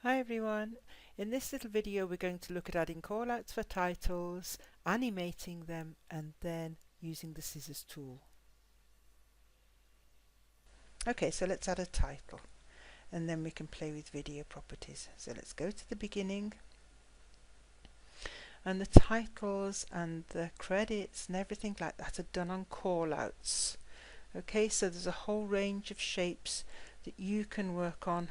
Hi everyone, in this little video we're going to look at adding callouts for titles, animating them and then using the scissors tool. Okay, so let's add a title and then we can play with video properties. So let's go to the beginning, and the titles and the credits and everything like that are done on callouts. Okay, so there's a whole range of shapes that you can work on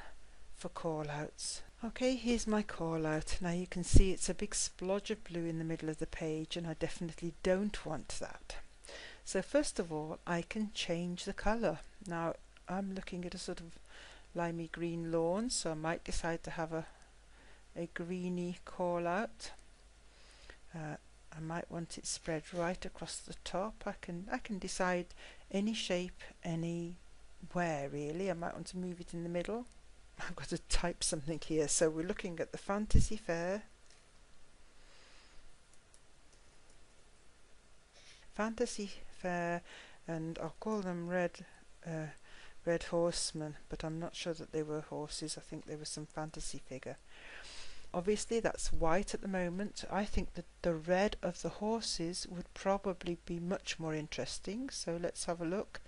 for callouts. Okay, here's my call out. Now you can see it's a big splodge of blue in the middle of the page, and I definitely don't want that. So first of all, I can change the colour. Now I'm looking at a sort of limey green lawn, so I might decide to have a greeny call out. I might want it spread right across the top. I can decide any shape, anywhere really. I might want to move it in the middle. I've got to type something here. So we're looking at the Fantasy Fair. Fantasy Fair, and I'll call them red horsemen, but I'm not sure that they were horses. I think they were some fantasy figure. Obviously that's white at the moment. I think that the red of the horses would probably be much more interesting. So let's have a look.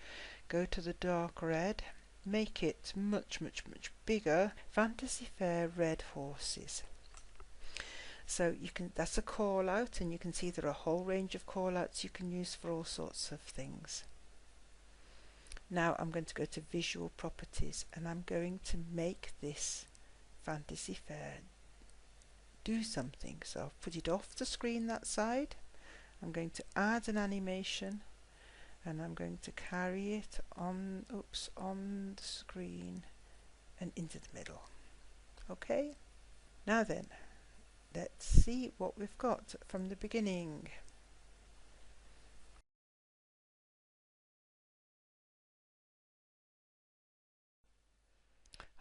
Go to the dark red. Make it much bigger. Fantasy Fair red horses. So you can, that's a call out, and you can see there are a whole range of call outs you can use for all sorts of things. Now I'm going to go to visual properties, and I'm going to make this Fantasy Fair do something. So I'll put it off the screen that side. I'm going to add an animation, and I'm going to carry it on the screen and into the middle. Okay, now then, let's see what we've got from the beginning.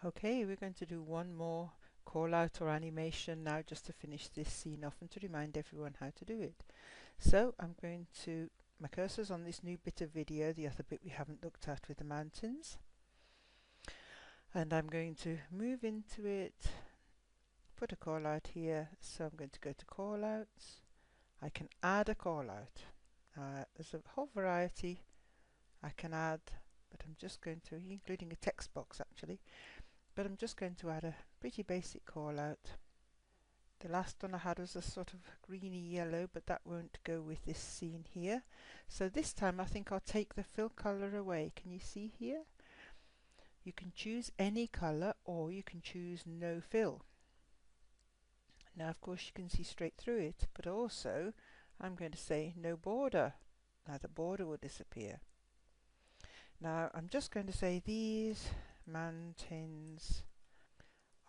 Okay, we're going to do one more call out or animation now, just to finish this scene off and to remind everyone how to do it. So I'm going to, my cursor's on this new bit of video, the other bit we haven't looked at with the mountains, and I'm going to move into it, put a call out here. So I'm going to go to call outs. I can add a call out. There's a whole variety I can add, but I'm just going to, including a text box actually, but I'm just going to add a pretty basic call out. The last one I had was a sort of greeny yellow, but that won't go with this scene here. So this time I think I'll take the fill colour away. Can you see here? You can choose any colour, or you can choose no fill. Now of course you can see straight through it, but also I'm going to say no border. Now the border will disappear. Now I'm just going to say these mountains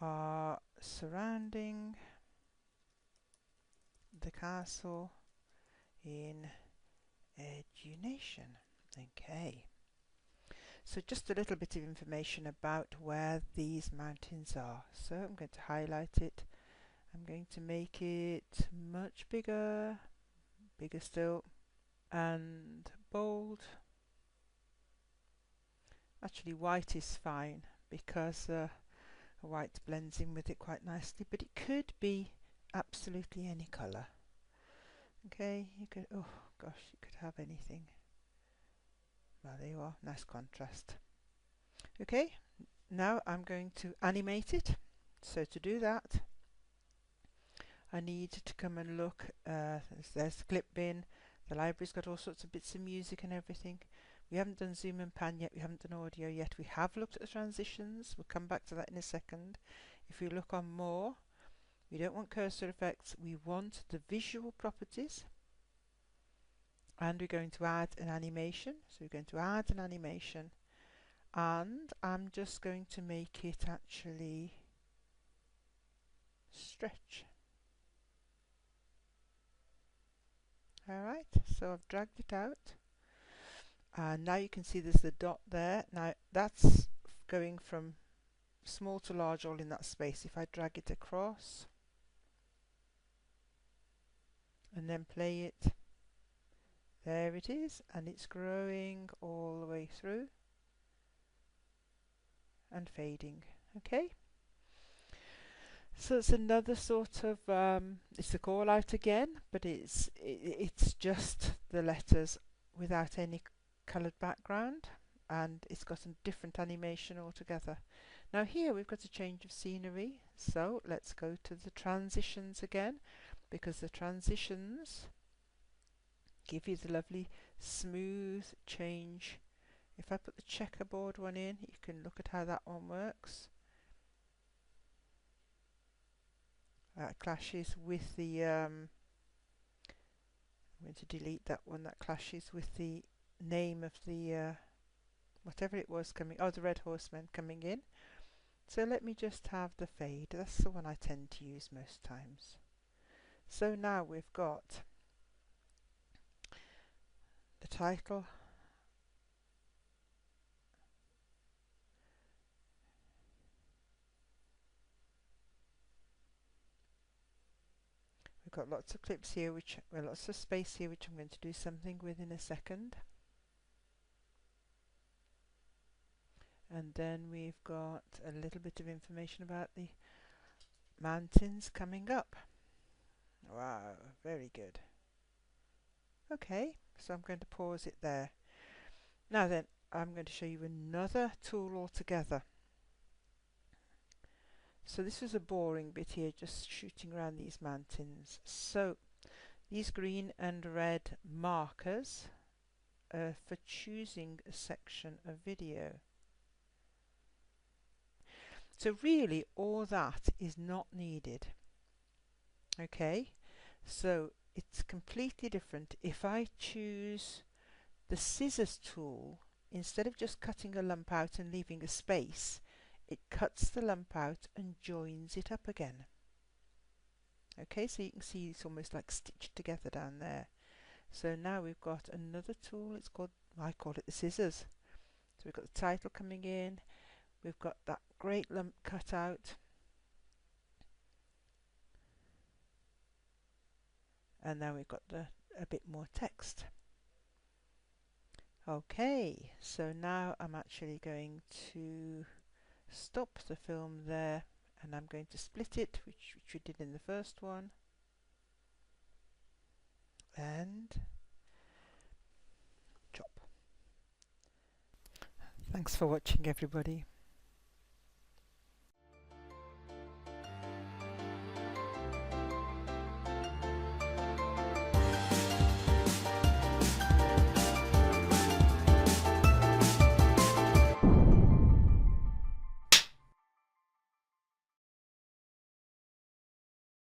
are surrounding the castle in Edunation. Okay, so just a little bit of information about where these mountains are. So I'm going to highlight it. I'm going to make it much bigger, bigger still, and bold. Actually white is fine because white blends in with it quite nicely, but it could be absolutely any colour. Okay, you could, oh gosh, you could have anything. Well, there you are, nice contrast. Okay, now I'm going to animate it. So to do that, I need to come and look. There's the clip bin. The library's got all sorts of bits of music and everything. We haven't done zoom and pan yet, we haven't done audio yet. We have looked at the transitions, we'll come back to that in a second. If we look on more, we don't want cursor effects, we want the visual properties, and we're going to add an animation. So we're going to add an animation, and I'm just going to make it actually stretch. Alright, so I've dragged it out. And now you can see there's the dot there. Now that's going from small to large all in that space. If I drag it across and then play it, there it is, and it's growing all the way through and fading. Okay, So it's another sort of it's a call out again, but it's just the letters without any coloured background, and it's got a different animation altogether. Now here we've got a change of scenery, so let's go to the transitions again, because the transitions give you the lovely smooth change. If I put the checkerboard one in, you can look at how that one works. That clashes with the I'm going to delete that one. That clashes with the name of the whatever it was coming. Oh, the Red Horseman coming in. So let me just have the fade. That's the one I tend to use most times. So now we've got the title, we've got lots of clips here, lots of space here, which I'm going to do something with in a second. And then we've got a little bit of information about the mountains coming up. Wow, very good. Okay, so I'm going to pause it there. Now then, I'm going to show you another tool altogether. So this was a boring bit here, just shooting around these mountains. So these green and red markers are for choosing a section of video. So really all that is not needed. Okay, so it's completely different. If I choose the scissors tool, instead of just cutting a lump out and leaving a space, it cuts the lump out and joins it up again. Okay, so you can see it's almost like stitched together down there. So now we've got another tool, it's called, I call it the scissors. So we've got the title coming in, we've got that great lump cut out, and now we've got a bit more text. Okay, so now I'm actually going to stop the film there, and I'm going to split it, which we did in the first one, and chop. Thanks for watching, everybody.